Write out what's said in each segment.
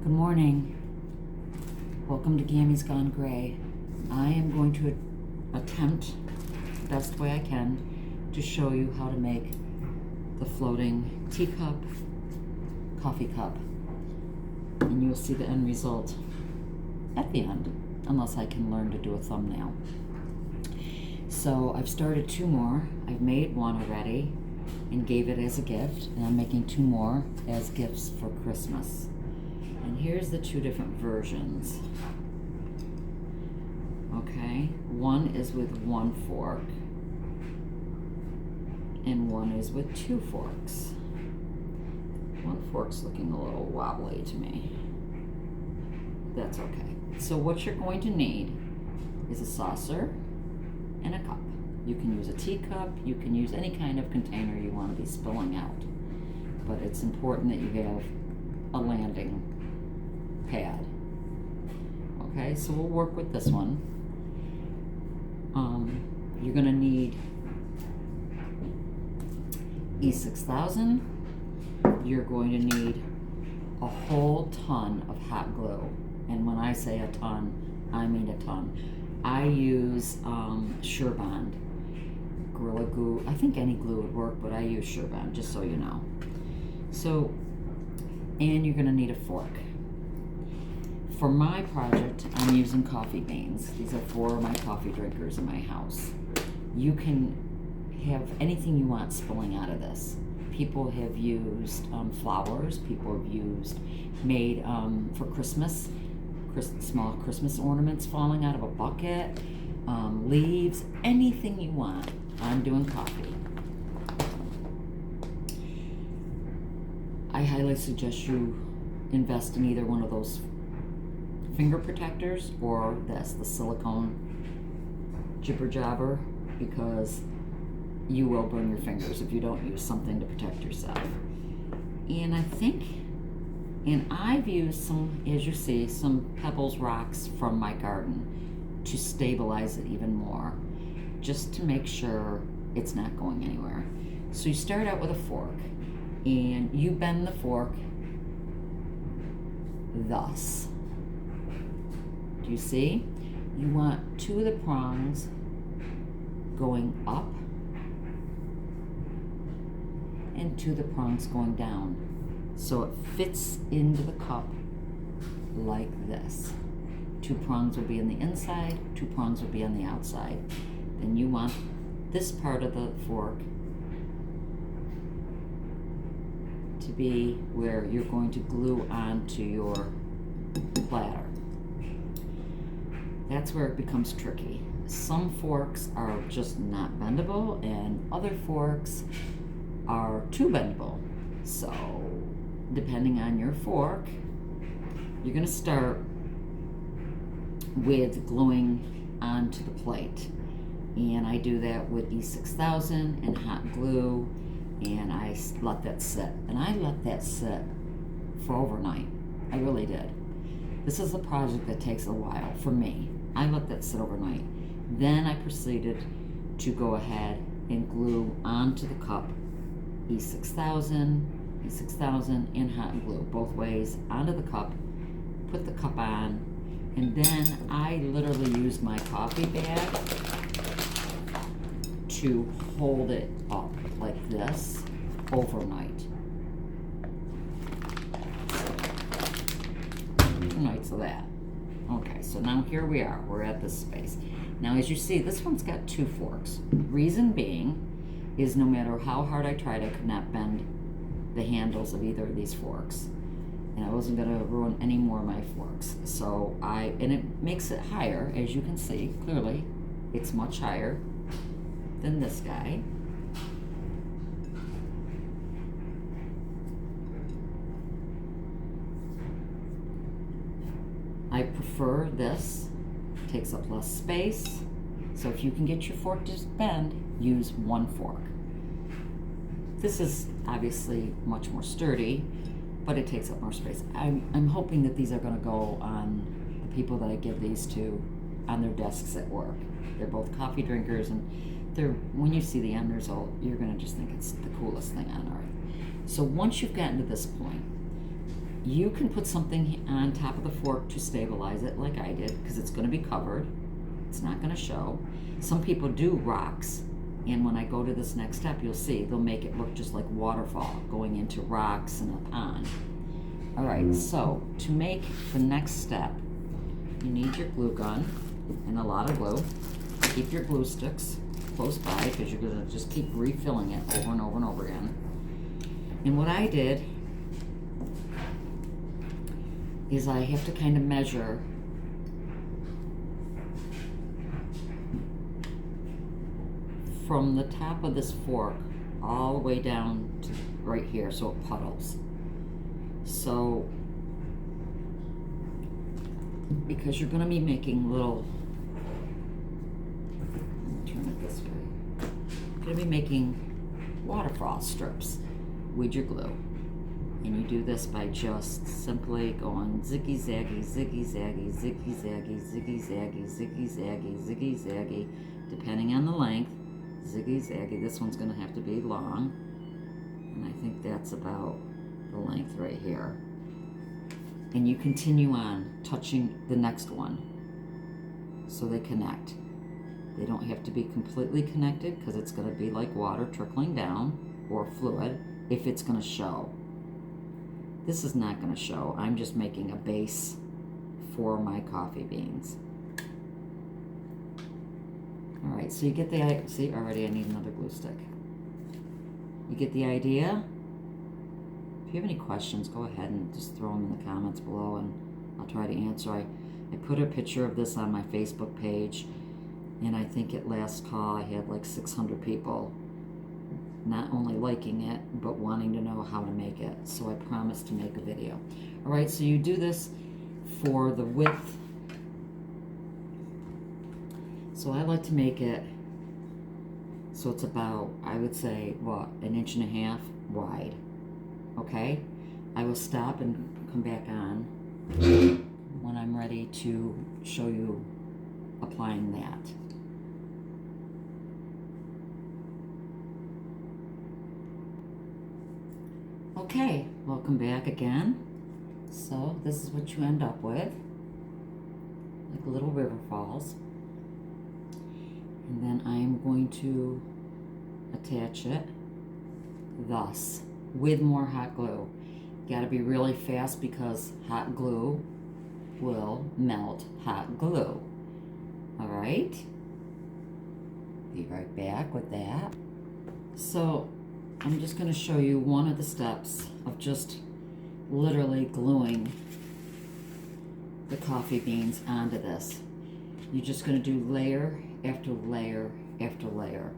Good morning. Welcome to Gammy's Gone Gray. I am going to attempt the best way I can to show you how to make the floating teacup, coffee cup, and you'll see the end result at the end, unless I can learn to do a thumbnail. So I've started 2 more. I've made one already and gave it as a gift, and I'm making 2 more as gifts for Christmas. And here's the 2 different versions. Okay, one is with 1 fork, and one is with 2 forks. 1 fork's looking a little wobbly to me. That's okay. So what you're going to need is a saucer and a cup. You can use a teacup, you can use any kind of container you want to be spilling out. But it's important that you have a landing pad. Okay, so we'll work with this one. You're going to need E6000. You're going to need a whole ton of hot glue. And when I say a ton, I mean a ton. I use Surebond. Gorilla Glue. I think any glue would work, but I use Surebond, just so you know. So, and you're going to need a fork. For my project, I'm using coffee beans. These are 4 of my coffee drinkers in my house. You can have anything you want spilling out of this. People have used flowers. People have made for Christmas, small Christmas ornaments falling out of a bucket, leaves, anything you want. I'm doing coffee. I highly suggest you invest in either one of those finger protectors or the silicone jibber jabber, because you will burn your fingers if you don't use something to protect yourself. And I've used some, as you see, some pebbles, rocks from my garden to stabilize it even more, just to make sure it's not going anywhere. So you start out with a fork, and you bend the fork thus. Do you see? You want 2 of the prongs going up and 2 of the prongs going down, so it fits into the cup like this. 2 prongs will be on the inside, 2 prongs will be on the outside. Then you want this part of the fork to be where you're going to glue onto your platter. That's where it becomes tricky. Some forks are just not bendable, and other forks are too bendable. So, depending on your fork, you're going to start with gluing onto the plate. And I do that with E6000 and hot glue, and I let that sit. And I let that sit for overnight. I really did. This is a project that takes a while for me. I let that sit overnight. Then I proceeded to go ahead and glue onto the cup E6000, and hot glue, both ways, onto the cup, put the cup on, and then I literally used my coffee bag to hold it up like this overnight. Overnight, so that. Okay, so now here we are. We're at this space. Now, as you see, this one's got 2 forks. Reason being is no matter how hard I tried, I could not bend the handles of either of these forks. And I wasn't going to ruin any more of my forks. So and it makes it higher, as you can see, clearly. It's much higher than this guy. I prefer this. It takes up less space. So if you can get your fork to bend, use 1 fork. This is obviously much more sturdy, but it takes up more space. I'm hoping that these are going to go on the people that I give these to on their desks at work. They're both coffee drinkers, and when you see the end result, you're going to just think it's the coolest thing on earth. So once you've gotten to this point, You can put something on top of the fork to stabilize it like I did, because it's going to be covered. It's not going to show. Some people do rocks, and when I go to this next step, you'll see they'll make it look just like waterfall going into rocks and a pond. All right, so to make the next step, you need your glue gun and a lot of glue. Keep your glue sticks close by, because you're going to just keep refilling it over and over and over again. And what I did is I have to kind of measure from the top of this fork all the way down to right here, so it puddles. So, because you're going to be making little, turn it this way, you're going to be making waterfall strips with your glue. And you do this by just simply going ziggy zaggy, ziggy zaggy, ziggy zaggy, ziggy zaggy, ziggy zaggy, ziggy zaggy, depending on the length. Ziggy zaggy. This one's going to have to be long, and I think that's about the length right here. And you continue on touching the next one so they connect. They don't have to be completely connected, because it's going to be like water trickling down or fluid if it's going to show. This is not going to show. I'm just making a base for my coffee beans. All right, so you get the, see, already I need another glue stick. You get the idea? If you have any questions, go ahead and just throw them in the comments below, and I'll try to answer. I put a picture of this on my Facebook page, and I think at last call I had like 600 people not only liking it, but wanting to know how to make it. So I promised to make a video. All right, so you do this for the width. So I like to make it so it's about, I would say, what, 1.5 inches wide. Okay? I will stop and come back on when I'm ready to show you applying that. Okay, welcome back again. So this is what you end up with, like little river falls. And then I am going to attach it thus, with more hot glue. You gotta be really fast, because hot glue will melt hot glue. All right? Be right back with that. So I'm just going to show you one of the steps of just literally gluing the coffee beans onto this. You're just going to do layer after layer after layer.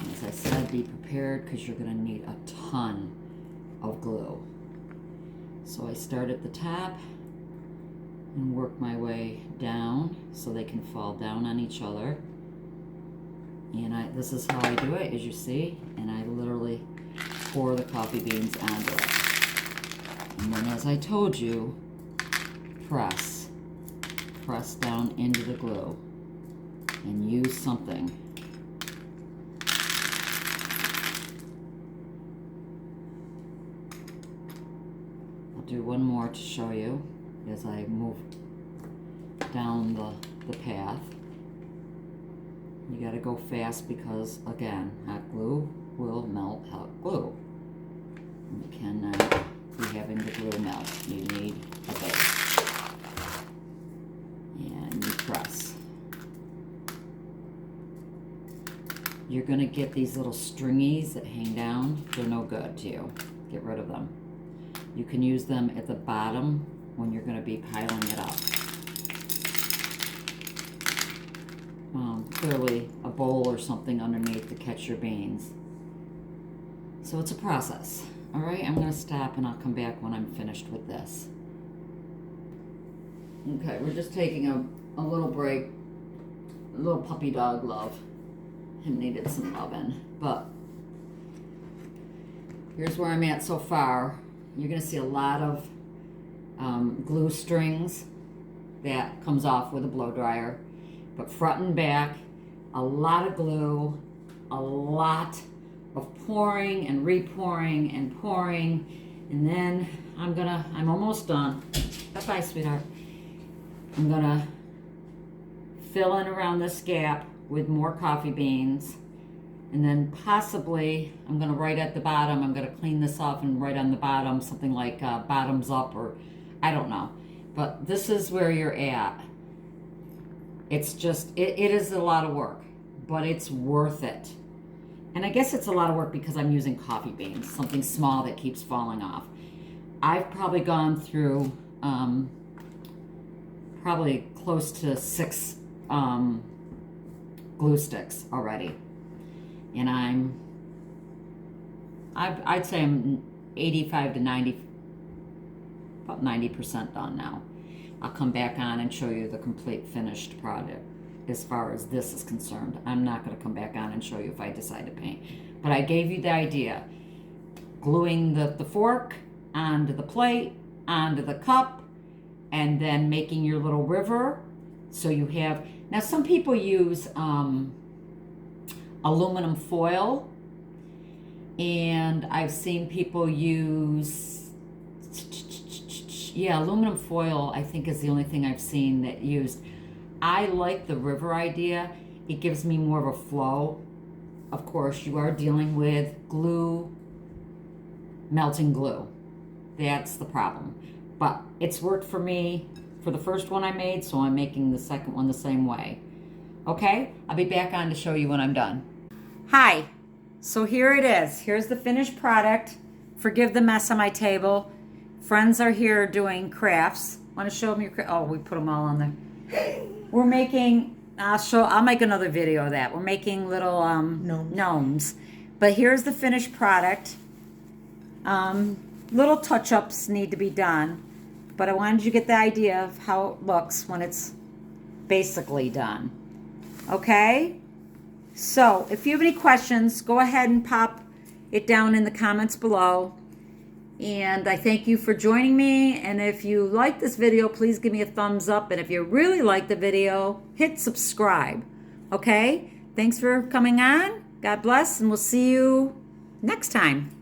And as I said, be prepared, because you're going to need a ton of glue. So I start at the top and work my way down so they can fall down on each other. And this is how I do it, as you see, and I literally pour the coffee beans onto it. And then, as I told you, press down into the glue and use something. I'll do one more to show you as I move down the path. You gotta go fast, because again, hot glue will melt hot glue. You cannot be having the glue melt. You need a base. And you press. You're gonna get these little stringies that hang down. They're no good to you. Get rid of them. You can use them at the bottom when you're gonna be piling it up. Clearly a bowl or something underneath to catch your beans. So it's a process. All right, I'm going to stop and I'll come back when I'm finished with this. Okay, we're just taking a little break. A little puppy dog love. Him needed some loving. But here's where I'm at so far. You're going to see a lot of glue strings that comes off with a blow dryer. But front and back, a lot of glue, a lot of pouring and repouring and pouring, and then I'm almost done. Bye-bye, sweetheart. I'm gonna fill in around this gap with more coffee beans. And then possibly, I'm gonna write at the bottom, I'm gonna clean this off and write on the bottom something like bottoms up, or I don't know. But this is where you're at. It's just, it is a lot of work, but it's worth it. And I guess it's a lot of work because I'm using coffee beans, something small that keeps falling off. I've probably gone through probably close to 6 glue sticks already. And I'd say I'm 85 to 90, about 90% done now. I'll come back on and show you the complete finished product as far as this is concerned. I'm not going to come back on and show you if I decide to paint. But I gave you the idea. Gluing the fork onto the plate, onto the cup, and then making your little river. So you have, now some people use aluminum foil, and I've seen people use, yeah, aluminum foil I think is the only thing I've seen that used. I like the river idea. It gives me more of a flow. Of course, you are dealing with glue, melting glue. That's the problem. But it's worked for me for the first one I made, so I'm making the second one the same way. Okay? I'll be back on to show you when I'm done. Hi. So here it is. Here's the finished product. Forgive the mess on my table. Friends are here doing crafts. Want to show them your craft? Oh, we put them all on there. We're making, I'll make another video of that. We're making little gnomes. But here's the finished product. Little touch-ups need to be done. But I wanted you to get the idea of how it looks when it's basically done. Okay? So, if you have any questions, go ahead and pop it down in the comments below. And I thank you for joining me. And if you like this video, please give me a thumbs up. And if you really like the video, hit subscribe. Okay? Thanks for coming on. God bless, and we'll see you next time.